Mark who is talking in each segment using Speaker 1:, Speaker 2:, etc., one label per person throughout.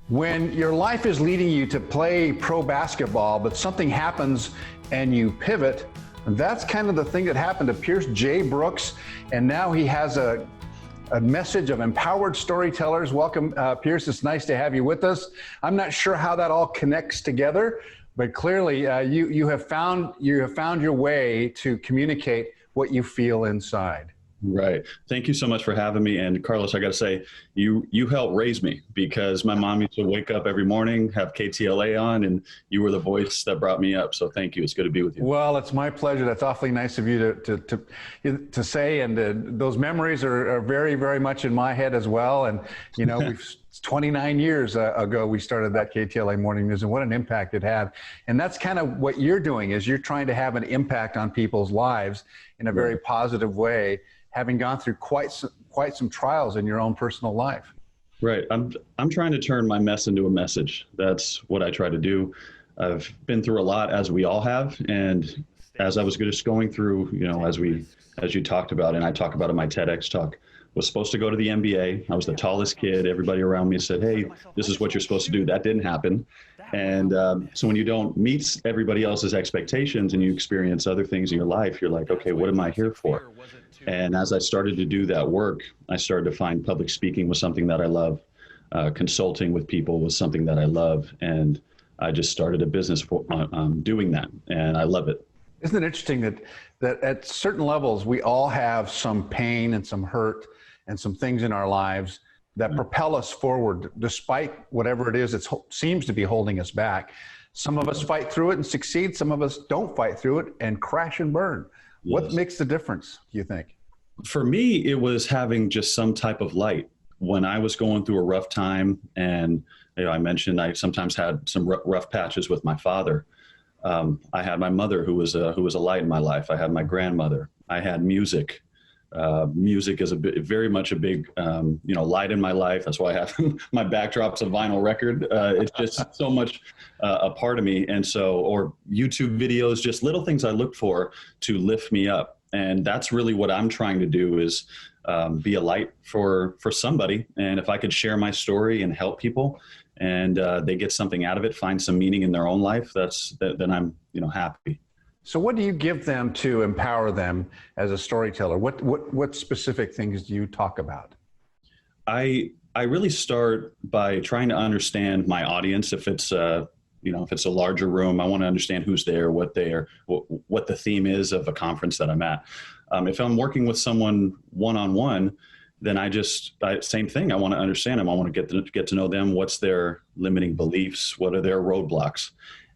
Speaker 1: When your life is leading you to play pro basketball, but something happens and you pivot, that's kind of the thing that happened to Pierce J. Brooks. And now he has a message of empowered storytellers. Welcome, Pierce. It's nice to have you with us. I'm not sure how that all connects together, but clearly you have found your way to communicate what you feel inside.
Speaker 2: Right. Thank you so much for having me. And Carlos, I got to say, you helped raise me, because my mom used to wake up every morning, have KTLA on, and you were the voice that brought me up. So thank you. It's good to be with you.
Speaker 1: Well, it's my pleasure. That's awfully nice of you to say. And those memories are very, very much in my head as well. And, you know, we've 29 years ago, we started that KTLA morning news, and what an impact it had. And that's kind of what you're doing, is you're trying to have an impact on people's lives in a very positive way, having gone through quite some trials in your own personal life.
Speaker 2: Right. I'm trying to turn my mess into a message. That's what I try to do. I've been through a lot, as we all have. And as I was just going through, you know, as you talked about, and I talk about in my Tedx talk, was supposed to go to the NBA. I was the tallest kid. Everybody around me said, hey, this is what you're supposed to do. That didn't happen. And so when you don't meet everybody else's expectations and you experience other things in your life, you're like, okay, what am I here for? And as I started to do that work, I started to find public speaking was something that I love. Consulting with people was something that I love. And I just started a business for doing that. And I love it.
Speaker 1: Isn't it interesting that at certain levels, we all have some pain and some hurt and some things in our lives that propel us forward, despite whatever it is that seems to be holding us back. Some of us fight through it and succeed. Some of us don't fight through it and crash and burn. Yes. What makes the difference, do you think?
Speaker 2: For me, it was having just some type of light. When I was going through a rough time, and you know, I mentioned I sometimes had some rough patches with my father. I had my mother, who was a light in my life. I had my grandmother. I had music. Music is very much a big, light in my life. That's why I have my backdrop's a vinyl record. It's just so much a part of me. And so, or YouTube videos, just little things I look for to lift me up. And that's really what I'm trying to do, is be a light for somebody. And if I could share my story and help people, and they get something out of it, find some meaning in their own life, then I'm, happy.
Speaker 1: So what do you give them to empower them as a storyteller? What specific things do you talk about?
Speaker 2: I really start by trying to understand my audience. If it's if it's a larger room, I want to understand who's there, what the theme is of a conference that I'm at. If I'm working with someone one-on-one, then same thing. I want to understand them. I want to get to know them. What's their limiting beliefs? What are their roadblocks?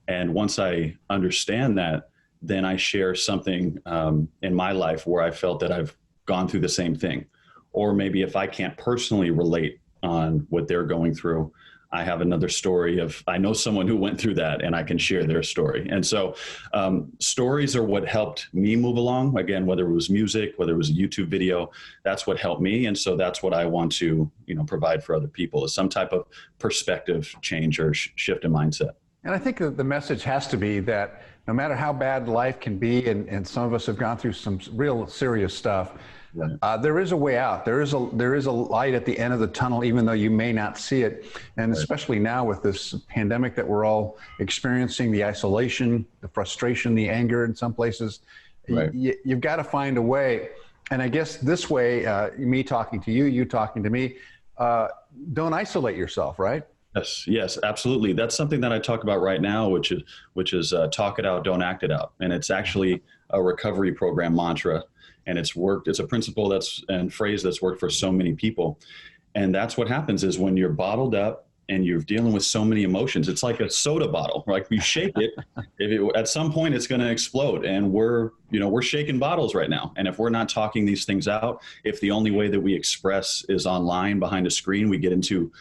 Speaker 2: And once I understand that, then I share something in my life where I felt that I've gone through the same thing. Or maybe if I can't personally relate on what they're going through, I have another story I know someone who went through that, and I can share their story. And so stories are what helped me move along. Again, whether it was music, whether it was a YouTube video, that's what helped me. And so that's what I want to, provide for other people, is some type of perspective change or shift in mindset.
Speaker 1: And I think that the message has to be that no matter how bad life can be, and some of us have gone through some real serious stuff, there is a way out. There is a light at the end of the tunnel, even though you may not see it. And especially now with this pandemic that we're all experiencing, the isolation, the frustration, the anger in some places, you've got to find a way. And I guess this way, me talking to you, you talking to me, don't isolate yourself, right?
Speaker 2: Yes, absolutely. That's something that I talk about right now, which is talk it out, don't act it out. And it's actually a recovery program mantra. And it's a principle and phrase that's worked for so many people. And that's what happens is when you're bottled up and you're dealing with so many emotions, it's like a soda bottle, right? You shake it, at some point it's going to explode. And we're shaking bottles right now. And if we're not talking these things out, if the only way that we express is online behind a screen, we get into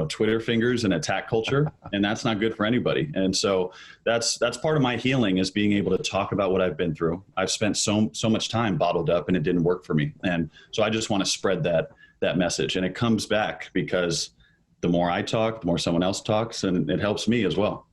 Speaker 2: Twitter fingers and attack culture, and that's not good for anybody. And so that's part of my healing, is being able to talk about what I've been through. I've spent so much time bottled up, and it didn't work for me. And so I just want to spread that message, and it comes back because the more I talk, the more someone else talks, and it helps me as well.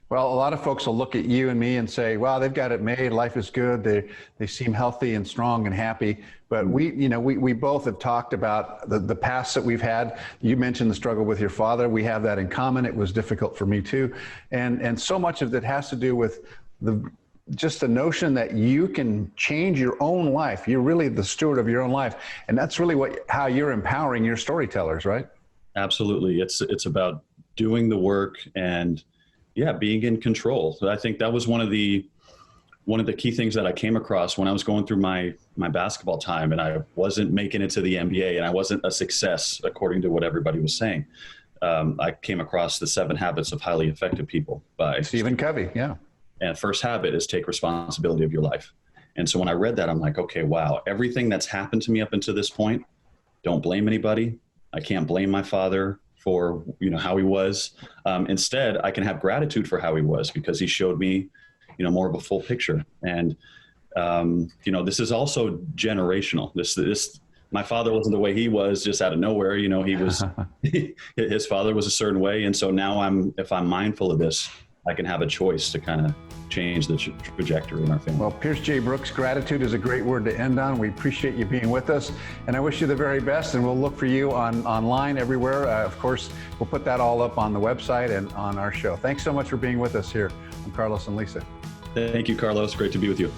Speaker 1: Well, a lot of folks will look at you and me and say, "Wow, they've got it made. Life is good. They seem healthy and strong and happy." But we both have talked about the past that we've had. You mentioned the struggle with your father. We have that in common. It was difficult for me too, and so much of it has to do with just the notion that you can change your own life. You're really the steward of your own life, and that's really how you're empowering your storytellers, right?
Speaker 2: Absolutely. It's about doing the work and being in control. So I think that was one of the key things that I came across when I was going through my basketball time, and I wasn't making it to the NBA, and I wasn't a success according to what everybody was saying. I came across the 7 Habits of Highly Effective People by
Speaker 1: Stephen Covey. Yeah.
Speaker 2: And first habit is take responsibility of your life. And so when I read that, I'm like, okay, wow, everything that's happened to me up until this point, don't blame anybody. I can't blame my father for, how he was. Instead, I can have gratitude for how he was, because he showed me, more of a full picture. And, this is also generational. My father wasn't the way he was just out of nowhere. He was, his father was a certain way. And so now if I'm mindful of this, I can have a choice to kind of change the trajectory in our family.
Speaker 1: Well, Pierce J. Brooks, gratitude is a great word to end on. We appreciate you being with us, and I wish you the very best, and we'll look for you online everywhere. Of course, we'll put that all up on the website and on our show. Thanks so much for being with us here. I'm Carlos and Lisa.
Speaker 2: Thank you, Carlos. Great to be with you.